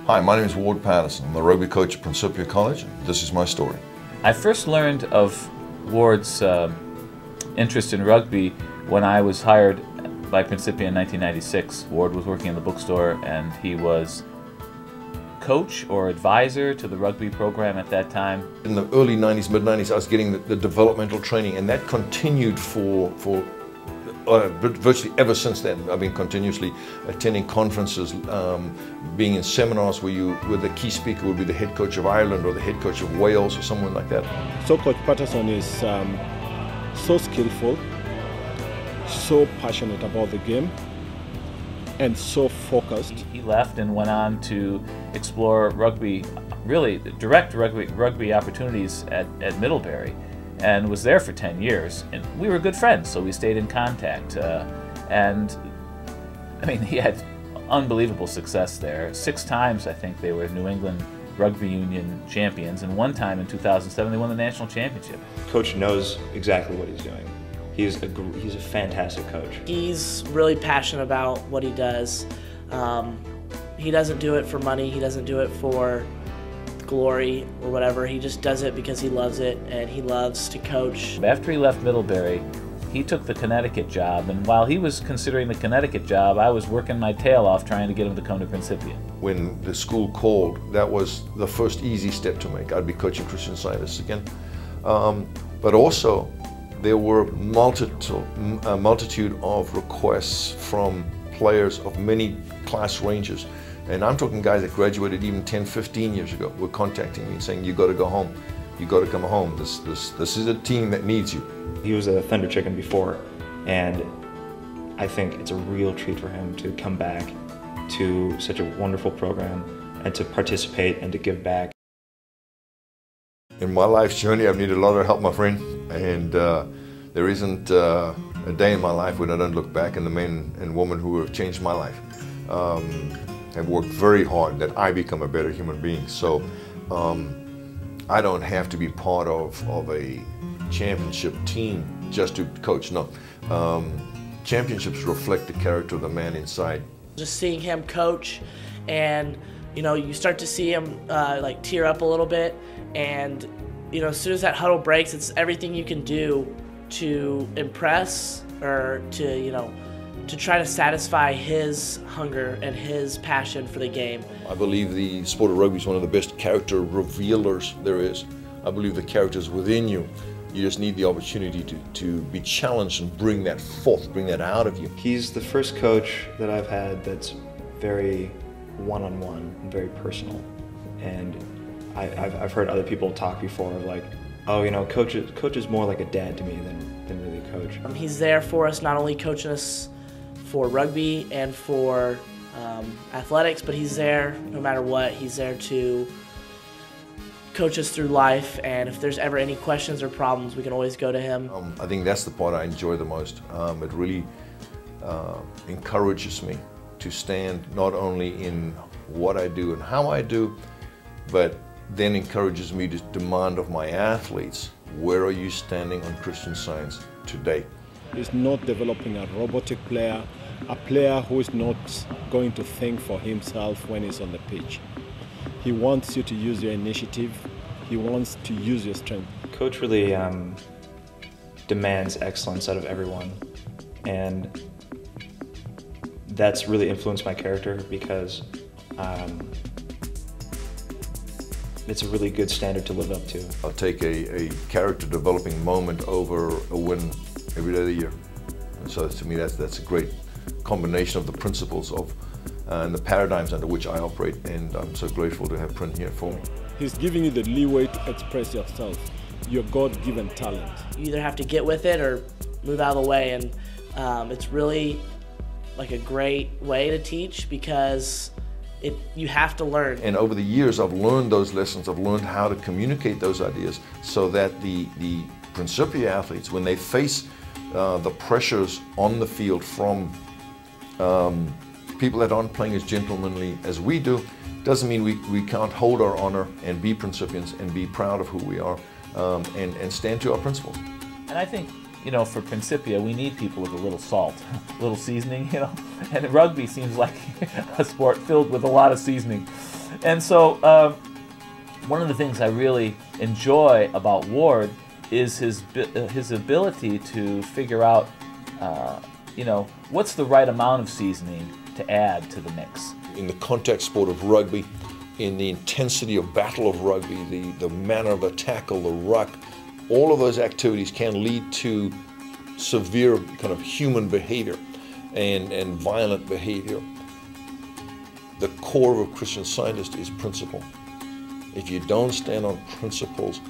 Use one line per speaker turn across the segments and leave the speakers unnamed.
Hi, my name is Ward Patterson. I'm the rugby coach at Principia College. This is my story.
I first learned of Ward's interest in rugby when I was hired by Principia in 1996. Ward was working in the bookstore and he was coach or advisor to the rugby program at that time.
In the early 90s, mid-90s, I was getting the developmental training, and that continued for virtually ever since then. I've been continuously attending conferences, being in seminars where the key speaker would be the head coach of Ireland or the head coach of Wales or someone like that.
So Coach Patterson is so skillful, so passionate about the game, and so focused.
He left and went on to explore rugby, really direct rugby opportunities at Middlebury, and was there for 10 years. And we were good friends, so we stayed in contact. And I mean, he had unbelievable success there. 6 times, I think, they were New England Rugby Union champions, and 1 time in 2007 they won the national championship.
Coach knows exactly what he's doing. He's a fantastic coach.
He's really passionate about what he does. He doesn't do it for money, he doesn't do it for glory or whatever. He just does it because he loves it and he loves to coach.
After he left Middlebury, he took the Connecticut job, and while he was considering the Connecticut job, I was working my tail off trying to get him to come to Principia.
When the school called, that was the first easy step to make. I'd be coaching Christian Scientists again. But also, there were a multitude of requests from players of many class ranges. And I'm talking guys that graduated even 10, 15 years ago were contacting me and saying, you got to go home. You got to come home. This is a team that needs you.
He was a Thunder Chicken before, and I think it's a real treat for him to come back to such a wonderful program and to participate and to give back.
In my life's journey, I've needed a lot of help, my friend, and there isn't a day in my life when I don't look back, and the men and women who have changed my life have worked very hard that I become a better human being. So I don't have to be part of a championship team just to coach, no. Championships reflect the character of the man inside.
Just seeing him coach, and you know, you start to see him like tear up a little bit, and you know, as soon as that huddle breaks, it's everything you can do to impress or to, you know, to try to satisfy his hunger and his passion for the game.
I believe the sport of rugby is one of the best character revealers there is. I believe the character's within you. You just need the opportunity to be challenged and bring that forth, bring that out of you.
He's the first coach that I've had that's very one-on-one and very personal. And I've heard other people talk before of like, oh, you know, coach is more like a dad to me than really a coach.
He's there for us, not only coaching us for rugby and for athletics, but he's there no matter what. He's there to coach us through life, and if there's ever any questions or problems, we can always go to him.
I think that's the part I enjoy the most. It really encourages me to stand not only in what I do and how I do, but then encourages me to demand of my athletes, where are you standing on Christian Science today?
He's not developing a robotic player, a player who is not going to think for himself when he's on the pitch. He wants you to use your initiative. He wants to use your strength. Coach
really demands excellence out of everyone, and that's really influenced my character because it's a really good standard to live up to.
I'll take a character developing moment over a win every day of the year. And so to me, that's a great combination of the principles of and the paradigms under which I operate, and I'm so grateful to have Prin here for me.
He's giving you the leeway to express yourself, your God-given talent.
You either have to get with it or move out of the way, and it's really like a great way to teach because you have to learn.
And over the years, I've learned those lessons. I've learned how to communicate those ideas so that the Principia athletes, when they face the pressures on the field from people that aren't playing as gentlemanly as we do, doesn't mean we can't hold our honor and be Principians and be proud of who we are and stand to our principles.
And I think you know, for Principia, we need people with a little salt, a little seasoning, you know. And rugby seems like a sport filled with a lot of seasoning. And so one of the things I really enjoy about Ward is his ability to figure out, you know, what's the right amount of seasoning to add to the mix.
In the contact sport of rugby, in the intensity of battle of rugby, the manner of the tackle, the ruck, all of those activities can lead to severe kind of human behavior and violent behavior. The core of a Christian Scientist is principle. If you don't stand on principles,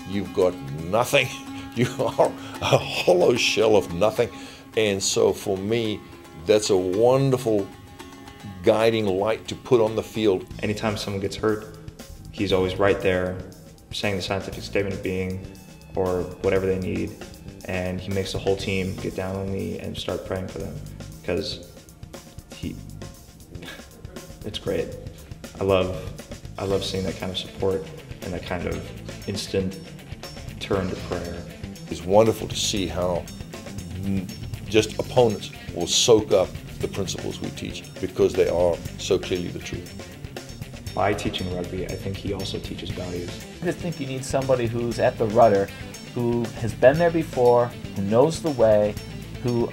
you've got nothing. You are a hollow shell of nothing. And so for me, that's a wonderful guiding light to put on the field.
Anytime someone gets hurt, he's always right there saying the scientific statement of being or whatever they need, and he makes the whole team get down on the knee and start praying for them, because it's great. I love seeing that kind of support and that kind of instant turn to prayer.
It's wonderful to see how just opponents will soak up the principles we teach because they are so clearly the truth.
By teaching rugby, I think he also teaches values.
I just think you need somebody who's at the rudder, who has been there before, who knows the way, who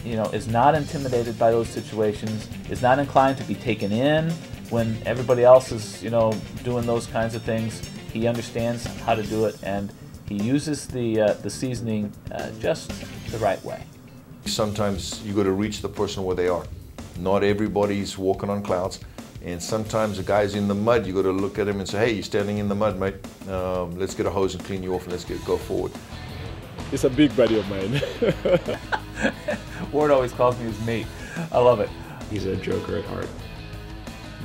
you know, is not intimidated by those situations, is not inclined to be taken in when everybody else is, you know, doing those kinds of things. He understands how to do it, and he uses the seasoning just the right way.
Sometimes you got to reach the person where they are. Not everybody's walking on clouds. And sometimes the guy's in the mud, you got to look at him and say, hey, you're standing in the mud, mate. Let's get a hose and clean you off and let's go forward.
It's a big buddy of mine.
Ward always calls me his mate. I love it.
He's a joker at heart,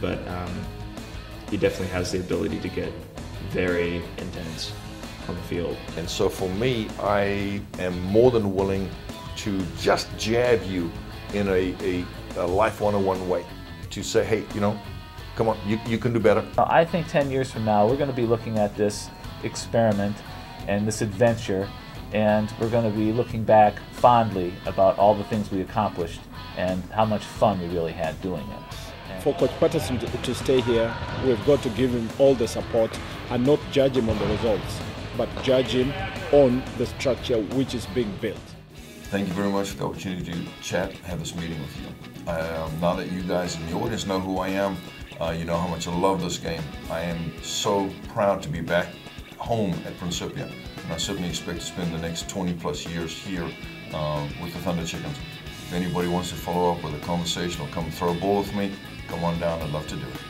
but he definitely has the ability to get very intense on the field.
And so for me, I am more than willing to just jab you in a life 101 way. To say, hey, you know, come on, you can do better.
I think 10 years from now, we're going to be looking at this experiment and this adventure, and we're going to be looking back fondly about all the things we accomplished and how much fun we really had doing it.
For Coach Patterson to stay here, we've got to give him all the support and not judge him on the results, but judge him on the structure which is being built.
Thank you very much for the opportunity to chat, have this meeting with you. Now that you guys in the audience know who I am, you know how much I love this game. I am so proud to be back home at Principia, and I certainly expect to spend the next 20 plus years here with the Thunder Chickens. If anybody wants to follow up with a conversation or come throw a ball with me, come on down, I'd love to do it.